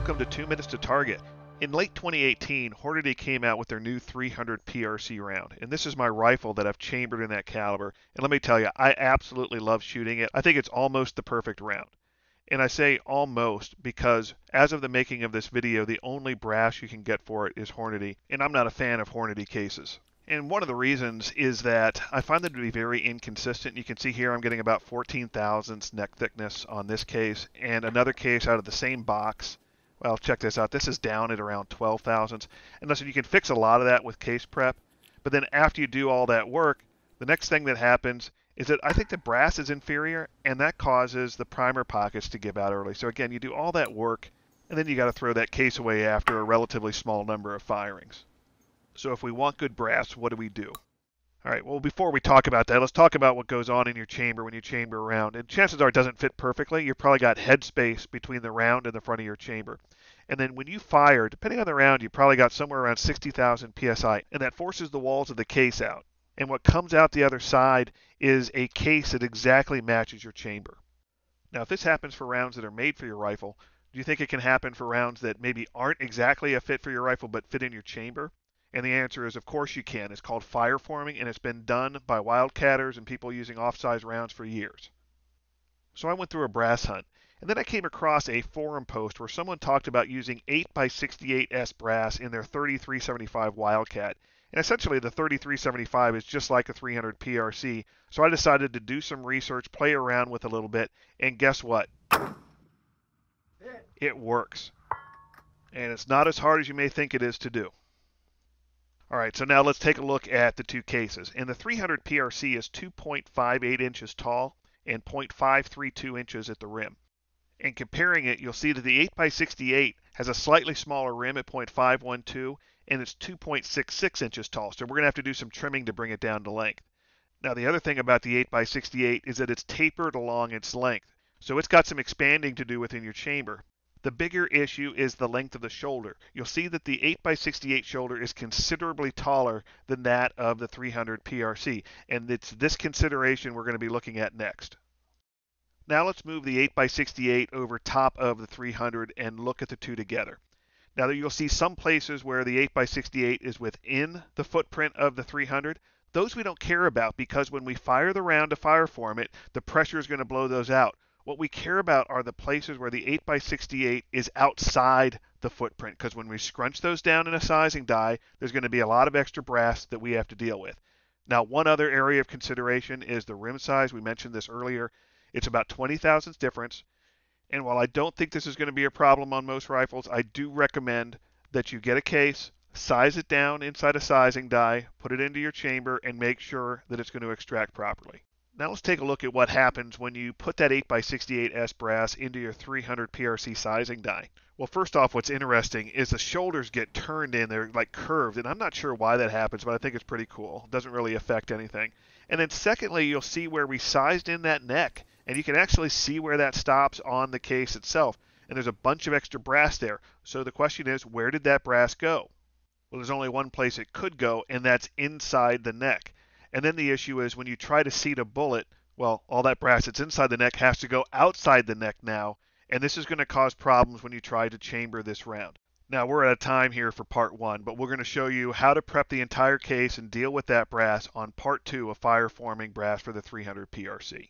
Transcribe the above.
welcome to 2 Minutes to Target. In late 2018, Hornady came out with their new 300 PRC round, and this is my rifle that I've chambered in that caliber. And let me tell you, I absolutely love shooting it. I think it's almost the perfect round. And I say almost because as of the making of this video, the only brass you can get for it is Hornady, and I'm not a fan of Hornady cases. And one of the reasons is that I find them to be very inconsistent. You can see here I'm getting about 14 thousandths neck thickness on this case, and another case out of the same box. Well, check this out. This is down at around 12 thousandths. And listen, you can fix a lot of that with case prep, but then after you do all that work, the next thing that happens is that I think the brass is inferior, and that causes the primer pockets to give out early. So again, you do all that work, and then you got to throw that case away after a relatively small number of firings. So if we want good brass, what do? All right, well, before we talk about that, let's talk about what goes on in your chamber when you chamber a round. And chances are it doesn't fit perfectly. You've probably got head space between the round and the front of your chamber. And then when you fire, depending on the round, you probably got somewhere around 60,000 PSI, and that forces the walls of the case out. And what comes out the other side is a case that exactly matches your chamber. Now, if this happens for rounds that are made for your rifle, do you think it can happen for rounds that maybe aren't exactly a fit for your rifle but fit in your chamber? And the answer is, of course you can. It's called fire forming, and it's been done by wildcatters and people using off-size rounds for years. So I went through a brass hunt, and then I came across a forum post where someone talked about using 8x68S brass in their 3375 Wildcat. And essentially the 3375 is just like a 300 PRC. So I decided to do some research, play around with a little bit, and guess what? It works. And it's not as hard as you may think it is to do. All right, so now let's take a look at the two cases. And the 300 PRC is 2.58 inches tall and 0.532 inches at the rim. And comparing it, you'll see that the 8x68 has a slightly smaller rim at 0.512, and it's 2.66 inches tall. So we're going to have to do some trimming to bring it down to length. Now, the other thing about the 8x68 is that it's tapered along its length. So it's got some expanding to do within your chamber. The bigger issue is the length of the shoulder. You'll see that the 8x68 shoulder is considerably taller than that of the 300 PRC, and it's this consideration we're going to be looking at next. Now let's move the 8x68 over top of the 300 and look at the two together. Now you'll see some places where the 8x68 is within the footprint of the 300. Those we don't care about because when we fire the round to fire form it, the pressure is going to blow those out. What we care about are the places where the 8x68 is outside the footprint, because when we scrunch those down in a sizing die, there's going to be a lot of extra brass that we have to deal with. Now, one other area of consideration is the rim size. We mentioned this earlier. It's about 20 thousandths difference. And while I don't think this is going to be a problem on most rifles, I do recommend that you get a case, size it down inside a sizing die, put it into your chamber, and make sure that it's going to extract properly. Now let's take a look at what happens when you put that 8x68S brass into your 300 PRC sizing die. Well, first off, what's interesting is the shoulders get turned in. They're like curved, and I'm not sure why that happens, but I think it's pretty cool. It doesn't really affect anything. And then secondly, you'll see where we sized in that neck, and you can actually see where that stops on the case itself. And there's a bunch of extra brass there. So the question is, where did that brass go? Well, there's only one place it could go, and that's inside the neck. And then the issue is when you try to seat a bullet, well, all that brass that's inside the neck has to go outside the neck now, and this is going to cause problems when you try to chamber this round. Now, we're out of time here for part 1, but we're going to show you how to prep the entire case and deal with that brass on part 2 of fire forming brass for the 300 PRC.